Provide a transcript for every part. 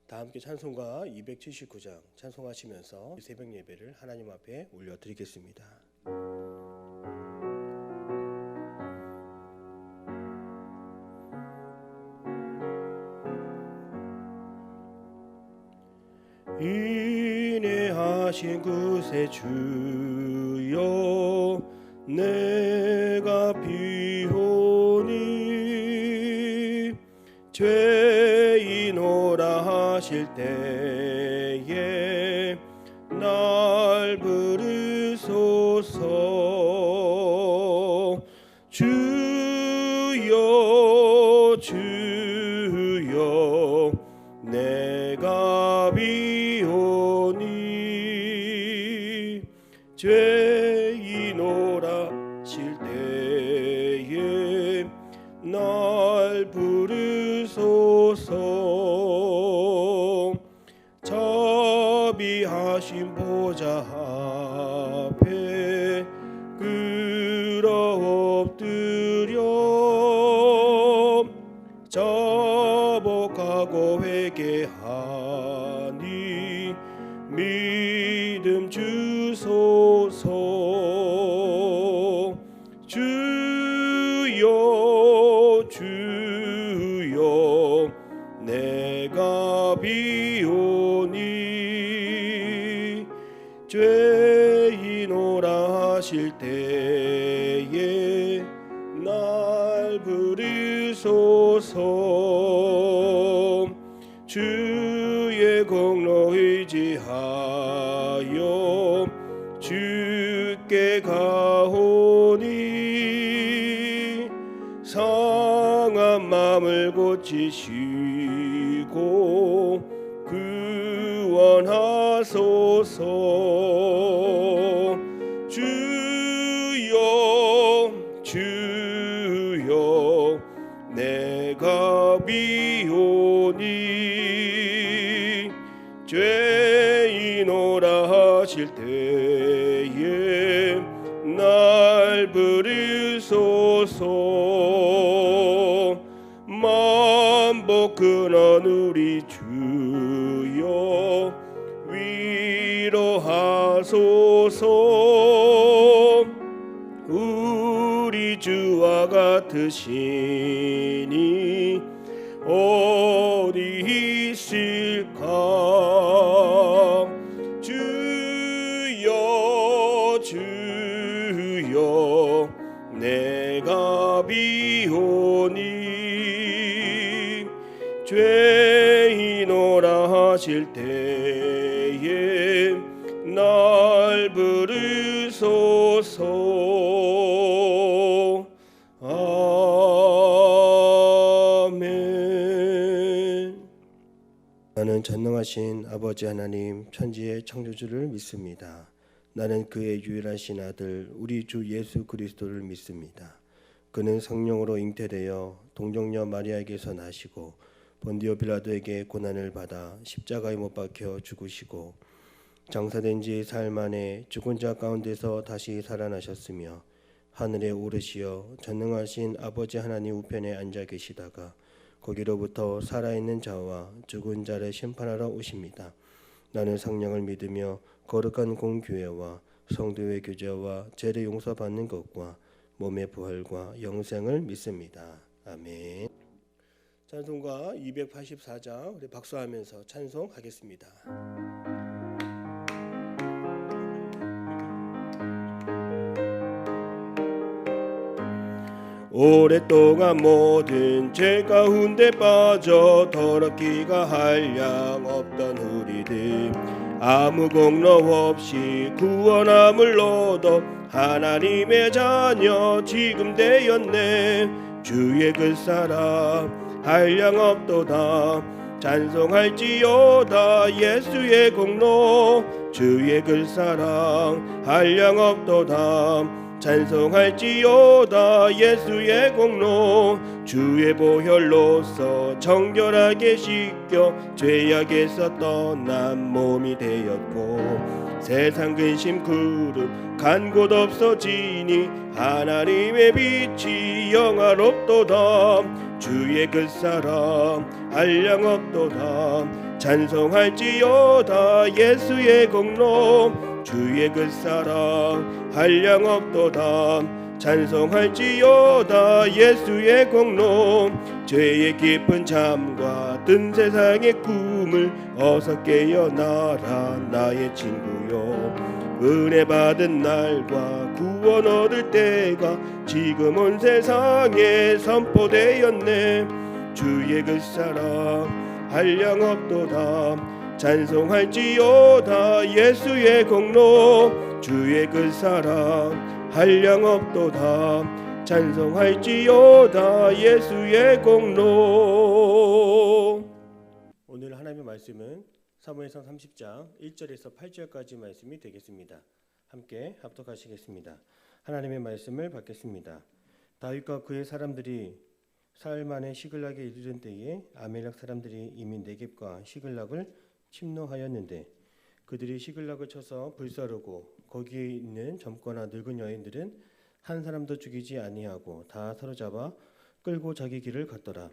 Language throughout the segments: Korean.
다 함께 찬송가 279장 찬송하시면서 새벽 예배를 하나님 앞에 올려드리겠습니다. 인내하신 구세 주여 내가 비오니 죄인오라 하실 때에 날 부르소서. 주여 주여 내가 비오니 죄인오라 하실 때에 날 부르소서. 자비하신 보좌 앞에 끌어 엎드려 자복하고 회개하니 믿음 주소서. 주여 주여 내가 비오니 죄인오라 하실 때에 날 부르소서. 주의 공로 의지하여 주께 가오니 상한 마음을 고치시고 구원하소서. 주여 주여 내가 비오니 죄인오라 하실 때에 날 부르소서. 만복 근원 우리 주여 위로하소서. 우리 주와 같으시니 어디 있을까. 주여 주여 내가 비오니 죄인오라 하실 때에 날 부르소서. 아멘. 나는 전능하신 아버지 하나님 천지의 창조주를 믿습니다. 나는 그의 유일하신 아들 우리 주 예수 그리스도를 믿습니다. 그는 성령으로 잉태되어 동정녀 마리아에게서 나시고 본디오 빌라도에게 고난을 받아 십자가에 못 박혀 죽으시고 장사된 지 사흘 만에 죽은 자 가운데서 다시 살아나셨으며 하늘에 오르시어 전능하신 아버지 하나님 우편에 앉아 계시다가 거기로부터 살아있는 자와 죽은 자를 심판하러 오십니다. 나는 성령을 믿으며 거룩한 공교회와 성도의 교제와 죄를 용서받는 것과 몸의 부활과 영생을 믿습니다. 아멘. 찬송가 284장 우리 박수하면서 찬송하겠습니다. 오랫동안 모든 죄 가운데 빠져 더럽기가 한량 없던 우리들 아무 공로 없이 구원함을 얻어 하나님의 자녀 지금 되었네. 주의 그 사랑 한량 없도다 찬송할지어다 예수의 공로. 주의 그 사랑 한량 없도다 찬송할지어다 예수의 공로. 주의 보혈로서 정결하게 씻겨 죄악에서 떠난 몸이 되었고 세상 근심 그룹 간 곳 없어지니 하나님의 빛이 영화롭도다. 주의 그 사랑 한량 없도다 찬송할지어다 예수의 공로 주의 그 사랑 한량없도다 찬송할지어다 예수의 공로 죄의 깊은 잠과 뜬 세상의 꿈을 어서 깨어나라 나의 친구요 은혜 받은 날과 구원 얻을 때가 지금 온 세상에 선포되었네 주의 그 사랑 한량없도다 찬송할지어다 예수의 공로 주의 그 사랑 한량없도다 찬송할지어다 예수의 공로. 오늘 하나님의 말씀은 사무엘상 30장 1절에서 8절까지 말씀이 되겠습니다. 함께 합독하시겠습니다. 하나님의 말씀을 받겠습니다. 다윗과 그의 사람들이 사흘 만에 시글락에 이르는 때에 아멜렉 사람들이 이미 네겝과 시글락을 침노하였는데 그들이 시글락을 쳐서 불사르고 거기에 있는 젊거나 늙은 여인들은 한 사람도 죽이지 아니하고 다 사로잡아 끌고 자기 길을 갔더라.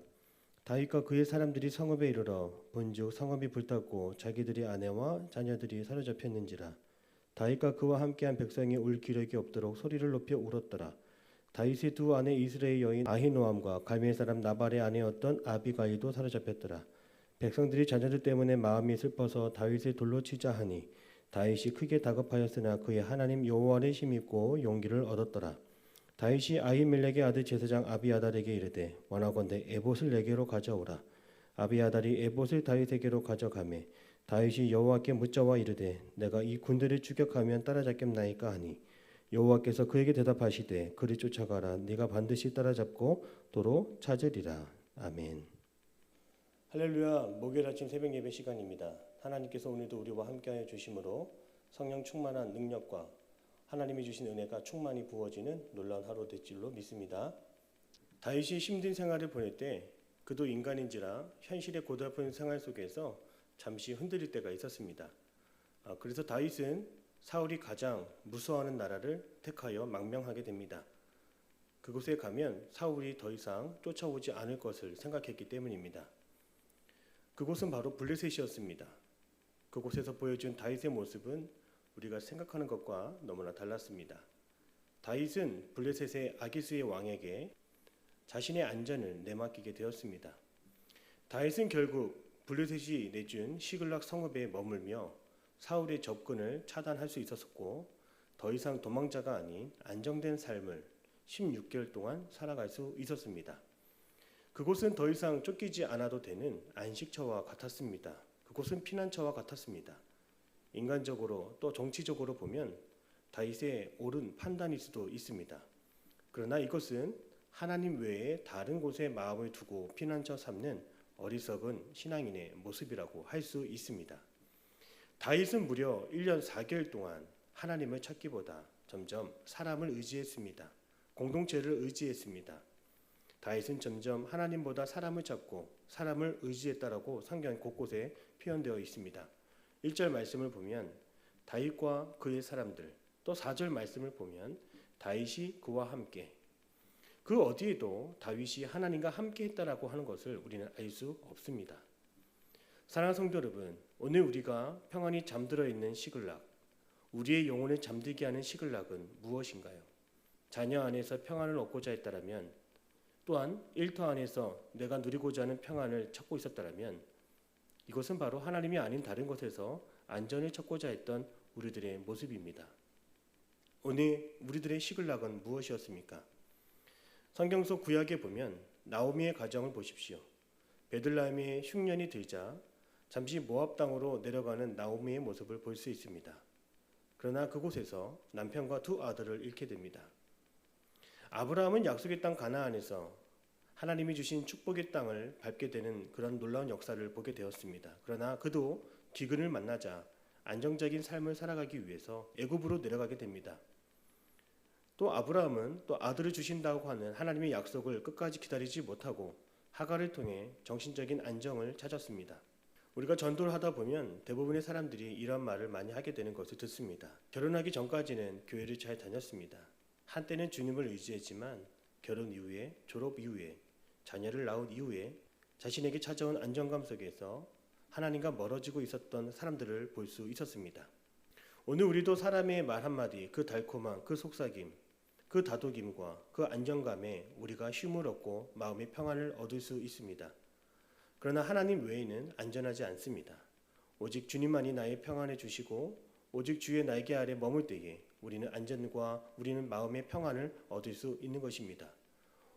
다윗과 그의 사람들이 성읍에 이르러 본즉 성읍이 불탔고 자기들의 아내와 자녀들이 사로잡혔는지라. 다윗과 그와 함께한 백성이 울 기력이 없도록 소리를 높여 울었더라. 다윗의 두 아내 이스라엘 여인 아히노암과 갈멜 사람 나발의 아내였던 아비가일도 사로잡혔더라. 백성들이 자녀들 때문에 마음이 슬퍼서 다윗을 돌로 치자 하니 다윗이 크게 다급하였으나 그의 하나님 여호와를 힘입고 용기를 얻었더라. 다윗이 아히멜렉의 아들 제사장 아비아달에게 이르되 원하건대 에봇을 내게로 가져오라. 아비아달이 에봇을 다윗에게로 가져가매 다윗이 여호와께 묻자와 이르되 내가 이 군대를 추격하면 따라잡겠나이까 하니 여호와께서 그에게 대답하시되 그를 쫓아가라. 네가 반드시 따라잡고 도로 찾으리라. 아멘. 할렐루야. 목요일 아침 새벽 예배 시간입니다. 하나님께서 오늘도 우리와 함께하여 주심으로 성령 충만한 능력과 하나님이 주신 은혜가 충만히 부어지는 놀라운 하루 될 줄로 믿습니다. 다윗이 힘든 생활을 보낼 때 그도 인간인지라 현실의 고달픈 생활 속에서 잠시 흔들릴 때가 있었습니다. 그래서 다윗은 사울이 가장 무서워하는 나라를 택하여 망명하게 됩니다. 그곳에 가면 사울이 더 이상 쫓아오지 않을 것을 생각했기 때문입니다. 그곳은 바로 블레셋이었습니다. 그곳에서 보여준 다윗의 모습은 우리가 생각하는 것과 너무나 달랐습니다. 다윗은 블레셋의 아기스의 왕에게 자신의 안전을 내맡기게 되었습니다. 다윗은 결국 블레셋이 내준 시글락 성읍에 머물며 사울의 접근을 차단할 수 있었고 더 이상 도망자가 아닌 안정된 삶을 16개월 동안 살아갈 수 있었습니다. 그곳은 더 이상 쫓기지 않아도 되는 안식처와 같았습니다. 그곳은 피난처와 같았습니다. 인간적으로 또 정치적으로 보면 다윗의 옳은 판단일 수도 있습니다. 그러나 이것은 하나님 외에 다른 곳에 마음을 두고 피난처 삼는 어리석은 신앙인의 모습이라고 할 수 있습니다. 다윗은 무려 1년 4개월 동안 하나님을 찾기보다 점점 사람을 의지했습니다. 공동체를 의지했습니다. 다윗은 점점 하나님보다 사람을 찾고 사람을 의지했다라고 성경 곳곳에 표현되어 있습니다. 1절 말씀을 보면 다윗과 그의 사람들, 또 4절 말씀을 보면 다윗이 그와 함께, 그 어디에도 다윗이 하나님과 함께 했다라고 하는 것을 우리는 알 수 없습니다. 사랑하는 성도 여러분, 오늘 우리가 평안히 잠들어 있는 시글락, 우리의 영혼을 잠들게 하는 시글락은 무엇인가요? 자녀 안에서 평안을 얻고자 했다라면, 또한 일터 안에서 내가 누리고자 하는 평안을 찾고 있었다라면 이것은 바로 하나님이 아닌 다른 곳에서 안전을 찾고자 했던 우리들의 모습입니다. 오늘 우리들의 시글락은 무엇이었습니까? 성경 속 구약에 보면 나오미의 가정을 보십시오. 베들레헴에 흉년이 들자 잠시 모압 땅으로 내려가는 나오미의 모습을 볼 수 있습니다. 그러나 그곳에서 남편과 두 아들을 잃게 됩니다. 아브라함은 약속의 땅 가나안에서 하나님이 주신 축복의 땅을 밟게 되는 그런 놀라운 역사를 보게 되었습니다. 그러나 그도 기근을 만나자 안정적인 삶을 살아가기 위해서 애굽으로 내려가게 됩니다. 또 아브라함은 또 아들을 주신다고 하는 하나님의 약속을 끝까지 기다리지 못하고 하갈을 통해 정신적인 안정을 찾았습니다. 우리가 전도를 하다 보면 대부분의 사람들이 이런 말을 많이 하게 되는 것을 듣습니다. 결혼하기 전까지는 교회를 잘 다녔습니다. 한때는 주님을 의지했지만 결혼 이후에, 졸업 이후에, 자녀를 낳은 이후에 자신에게 찾아온 안정감 속에서 하나님과 멀어지고 있었던 사람들을 볼 수 있었습니다. 오늘 우리도 사람의 말 한마디, 그 달콤한 그 속삭임, 그 다독임과 그 안정감에 우리가 쉼을 얻고 마음의 평안을 얻을 수 있습니다. 그러나 하나님 외에는 안전하지 않습니다. 오직 주님만이 나의 평안해 주시고 오직 주의 날개 아래 머물 때에 우리는 안전과 우리는 마음의 평안을 얻을 수 있는 것입니다.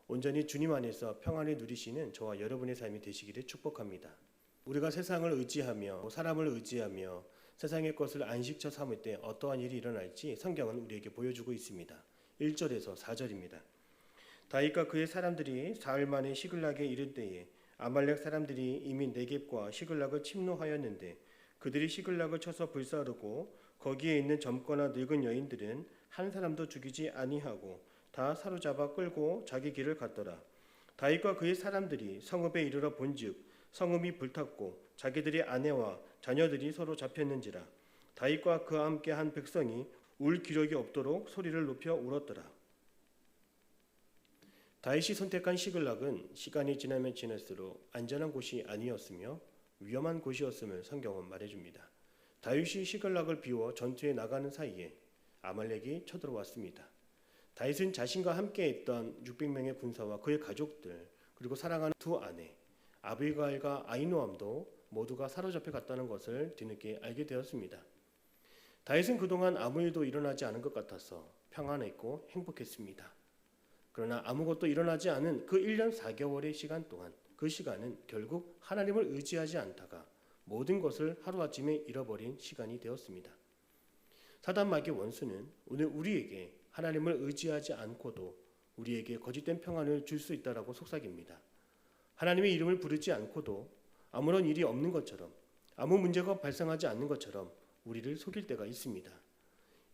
온전히 주님 안에서 평안을 누리시는 저와 여러분의 삶이 되시기를 축복합니다. 우리가 세상을 의지하며 사람을 의지하며 세상의 것을 안식처 삼을 때 어떠한 일이 일어날지 성경은 우리에게 보여주고 있습니다. 1절에서 4절입니다. 다윗과 그의 사람들이 사흘 만에 시글락에 이를 때에 아말렉 사람들이 이미 네겝과 시글락을 침노하였는데 그들이 시글락을 쳐서 불사르고 거기에 있는 젊거나 늙은 여인들은 한 사람도 죽이지 아니하고 다 사로잡아 끌고 자기 길을 갔더라. 다윗과 그의 사람들이 성읍에 이르러 본즉 성읍이 불탔고 자기들의 아내와 자녀들이 서로 잡혔는지라. 다윗과 그와 함께 한 백성이 울 기력이 없도록 소리를 높여 울었더라. 다윗이 선택한 시글락은 시간이 지나면 지날수록 안전한 곳이 아니었으며 위험한 곳이었음을 성경은 말해줍니다. 다윗이 시글락을 비워 전투에 나가는 사이에 아말렉이 쳐들어왔습니다. 다윗은 자신과 함께 있던 600명의 군사와 그의 가족들 그리고 사랑하는 두 아내 아비가일과 아히노암도 모두가 사로잡혀 갔다는 것을 뒤늦게 알게 되었습니다. 다윗은 그동안 아무 일도 일어나지 않은 것 같아서 평안했고 행복했습니다. 그러나 아무것도 일어나지 않은 그 1년 4개월의 시간 동안 그 시간은 결국 하나님을 의지하지 않다가 모든 것을 하루아침에 잃어버린 시간이 되었습니다. 사단마귀 원수는 오늘 우리에게 하나님을 의지하지 않고도 우리에게 거짓된 평안을 줄 수 있다라고 속삭입니다. 하나님의 이름을 부르지 않고도 아무런 일이 없는 것처럼 아무 문제가 발생하지 않는 것처럼 우리를 속일 때가 있습니다.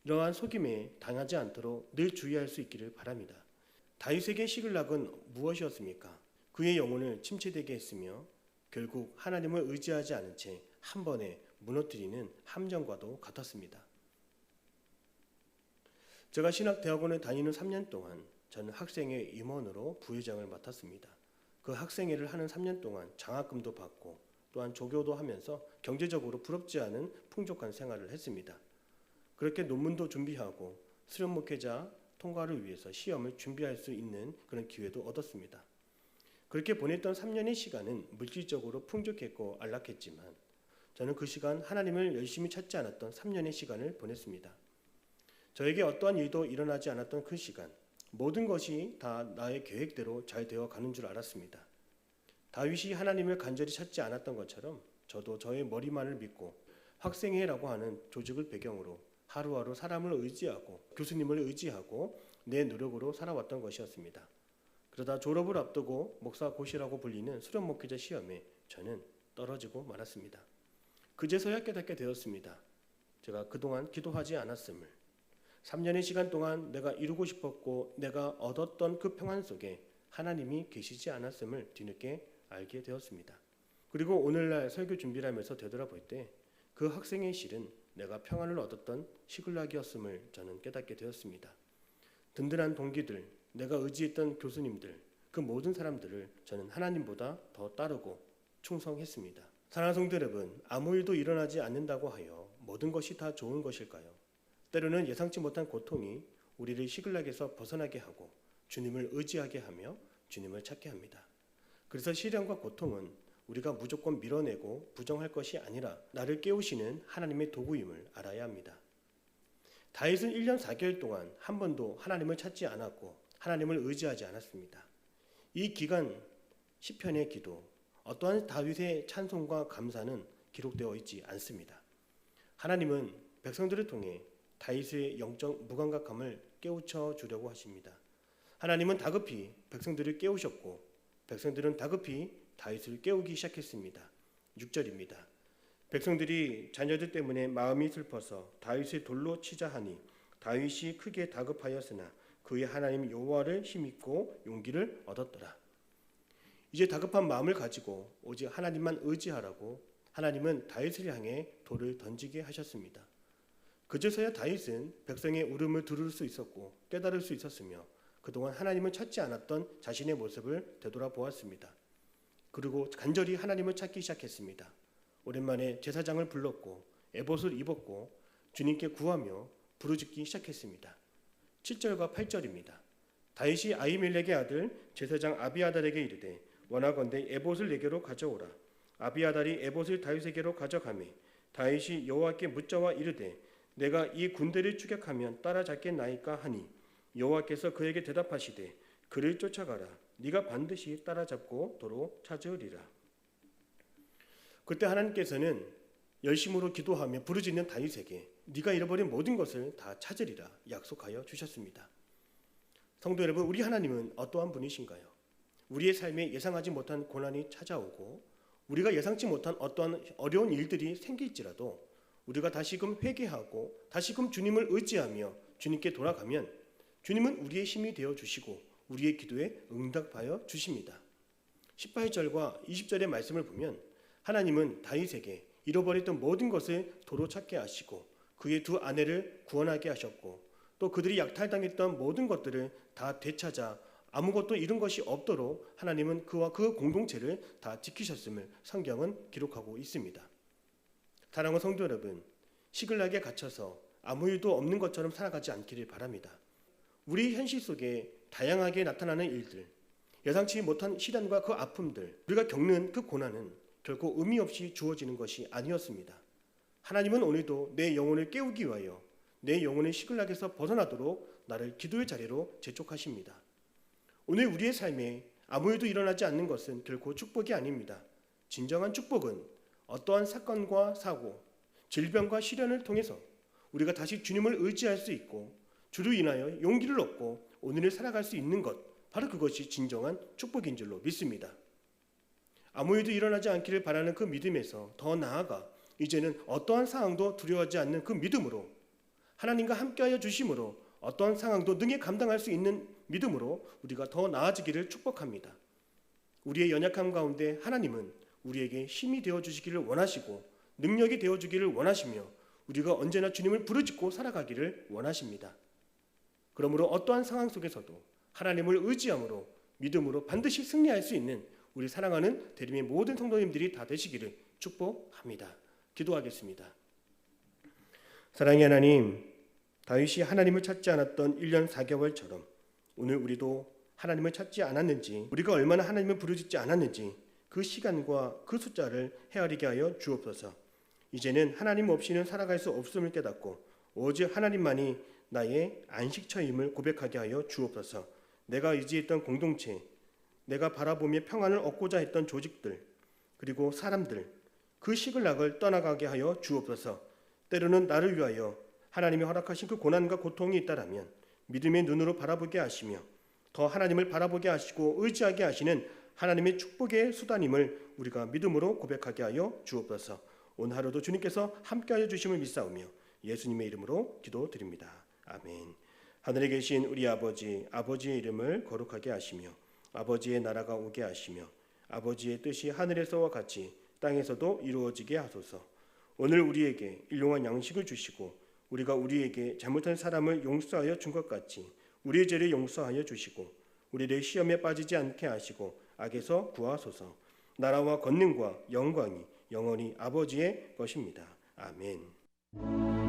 이러한 속임에 당하지 않도록 늘 주의할 수 있기를 바랍니다. 다윗에게 시글락은 무엇이었습니까? 그의 영혼을 침체되게 했으며 결국 하나님을 의지하지 않은 채 한 번에 무너뜨리는 함정과도 같았습니다. 제가 신학대학원에 다니는 3년 동안 저는 학생회 임원으로 부회장을 맡았습니다. 그 학생회를 하는 3년 동안 장학금도 받고 또한 조교도 하면서 경제적으로 부럽지 않은 풍족한 생활을 했습니다. 그렇게 논문도 준비하고 수련 목회자 통과를 위해서 시험을 준비할 수 있는 그런 기회도 얻었습니다. 그렇게 보냈던 3년의 시간은 물질적으로 풍족했고 안락했지만 저는 그 시간 하나님을 열심히 찾지 않았던 3년의 시간을 보냈습니다. 저에게 어떠한 일도 일어나지 않았던 그 시간, 모든 것이 다 나의 계획대로 잘 되어 가는 줄 알았습니다. 다윗이 하나님을 간절히 찾지 않았던 것처럼 저도 저의 머리만을 믿고 학생회라고 하는 조직을 배경으로 하루하루 사람을 의지하고 교수님을 의지하고 내 노력으로 살아왔던 것이었습니다. 그러다 졸업을 앞두고 목사고시라고 불리는 수련 목회자 시험에 저는 떨어지고 말았습니다. 그제서야 깨닫게 되었습니다. 제가 그동안 기도하지 않았음을, 3년의 시간 동안 내가 이루고 싶었고 내가 얻었던 그 평안 속에 하나님이 계시지 않았음을 뒤늦게 알게 되었습니다. 그리고 오늘날 설교 준비를 하면서 되돌아볼 때 그 학생의 실은 내가 평안을 얻었던 시글락이었음을 저는 깨닫게 되었습니다. 든든한 동기들, 내가 의지했던 교수님들, 그 모든 사람들을 저는 하나님보다 더 따르고 충성했습니다. 사랑하는 성도 여러분, 아무 일도 일어나지 않는다고 하여 모든 것이 다 좋은 것일까요? 때로는 예상치 못한 고통이 우리를 시글락에서 벗어나게 하고 주님을 의지하게 하며 주님을 찾게 합니다. 그래서 시련과 고통은 우리가 무조건 밀어내고 부정할 것이 아니라 나를 깨우시는 하나님의 도구임을 알아야 합니다. 다윗은 1년 4개월 동안 한 번도 하나님을 찾지 않았고 하나님을 의지하지 않았습니다. 이 기간 시편의 기도, 어떠한 다윗의 찬송과 감사는 기록되어 있지 않습니다. 하나님은 백성들을 통해 다윗의 영적 무감각함을 깨우쳐 주려고 하십니다. 하나님은 다급히 백성들을 깨우셨고 백성들은 다급히 다윗을 깨우기 시작했습니다. 6절입니다. 백성들이 자녀들 때문에 마음이 슬퍼서 다윗을 돌로 치자 하니 다윗이 크게 다급하였으나 그의 하나님 여호와를 힘입고 용기를 얻었더라. 이제 다급한 마음을 가지고 오직 하나님만 의지하라고 하나님은 다윗을 향해 돌을 던지게 하셨습니다. 그제서야 다윗은 백성의 울음을 들을 수 있었고 깨달을 수 있었으며 그동안 하나님을 찾지 않았던 자신의 모습을 되돌아보았습니다. 그리고 간절히 하나님을 찾기 시작했습니다. 오랜만에 제사장을 불렀고 에봇을 입었고 주님께 구하며 부르짖기 시작했습니다. 7절과 8절입니다. 다윗이 아히멜렉의 아들 제사장 아비아달에게 이르되 원하건대 에봇을 내게로 가져오라. 아비아달이 에봇을 다윗에게로 가져가매 다윗이 여호와께 묻자와 이르되 내가 이 군대를 추격하면 따라잡겠나이까 하니 여호와께서 그에게 대답하시되 그를 쫓아가라. 네가 반드시 따라잡고 도로 찾으리라. 그때 하나님께서는 열심으로 기도하며 부르짖는 다윗에게 네가 잃어버린 모든 것을 다 찾으리라 약속하여 주셨습니다. 성도 여러분, 우리 하나님은 어떠한 분이신가요? 우리의 삶에 예상하지 못한 고난이 찾아오고 우리가 예상치 못한 어떠한 어려운 일들이 생길지라도 우리가 다시금 회개하고 다시금 주님을 의지하며 주님께 돌아가면 주님은 우리의 힘이 되어 주시고 우리의 기도에 응답하여 주십니다. 18절과 20절의 말씀을 보면 하나님은 다윗에게 잃어버렸던 모든 것을 도로 찾게 하시고 그의 두 아내를 구원하게 하셨고 또 그들이 약탈당했던 모든 것들을 다 되찾아 아무것도 잃은 것이 없도록 하나님은 그와 그 공동체를 다 지키셨음을 성경은 기록하고 있습니다. 사랑하는 성도 여러분, 시글락에 갇혀서 아무 일도 없는 것처럼 살아가지 않기를 바랍니다. 우리 현실 속에 다양하게 나타나는 일들, 예상치 못한 시련과 그 아픔들, 우리가 겪는 그 고난은 결코 의미 없이 주어지는 것이 아니었습니다. 하나님은 오늘도 내 영혼을 깨우기 위하여 내 영혼의 시글락에서 벗어나도록 나를 기도의 자리로 재촉하십니다. 오늘 우리의 삶에 아무 일도 일어나지 않는 것은 결코 축복이 아닙니다. 진정한 축복은 어떠한 사건과 사고, 질병과 시련을 통해서 우리가 다시 주님을 의지할 수 있고 주로 인하여 용기를 얻고 오늘을 살아갈 수 있는 것, 바로 그것이 진정한 축복인 줄로 믿습니다. 아무 일도 일어나지 않기를 바라는 그 믿음에서 더 나아가 이제는 어떠한 상황도 두려워하지 않는 그 믿음으로 하나님과 함께하여 주심으로 어떠한 상황도 능히 감당할 수 있는 믿음으로 우리가 더 나아지기를 축복합니다. 우리의 연약함 가운데 하나님은 우리에게 힘이 되어주시기를 원하시고 능력이 되어주기를 원하시며 우리가 언제나 주님을 부르짖고 살아가기를 원하십니다. 그러므로 어떠한 상황 속에서도 하나님을 의지함으로 믿음으로 반드시 승리할 수 있는 우리 사랑하는 대림의 모든 성도님들이 다 되시기를 축복합니다. 기도하겠습니다. 사랑의 하나님, 다윗이 하나님을 찾지 않았던 1년 4개월처럼 오늘 우리도 하나님을 찾지 않았는지, 우리가 얼마나 하나님을 부르짖지 않았는지 그 시간과 그 숫자를 헤아리게 하여 주옵소서. 이제는 하나님 없이는 살아갈 수 없음을 깨닫고 오직 하나님만이 나의 안식처임을 고백하게 하여 주옵소서. 내가 의지했던 공동체, 내가 바라보며 평안을 얻고자 했던 조직들, 그리고 사람들, 그 시글락을 떠나가게 하여 주옵소서. 때로는 나를 위하여 하나님이 허락하신 그 고난과 고통이 있다라면 믿음의 눈으로 바라보게 하시며 더 하나님을 바라보게 하시고 의지하게 하시는 하나님의 축복의 수단임을 우리가 믿음으로 고백하게 하여 주옵소서. 오늘 하루도 주님께서 함께하여 주심을 믿사오며 예수님의 이름으로 기도드립니다. 아멘. 하늘에 계신 우리 아버지, 아버지의 이름을 거룩하게 하시며 아버지의 나라가 오게 하시며 아버지의 뜻이 하늘에서와 같이 땅에서도 이루어지게 하소서. 오늘 우리에게 일용할 양식을 주시고 우리가 우리에게 잘못한 사람을 용서하여 준 것 같이 우리의 죄를 용서하여 주시고 우리를 시험에 빠지지 않게 하시고 악에서 구하소서. 나라와 권능과 영광이 영원히 아버지의 것입니다. 아멘.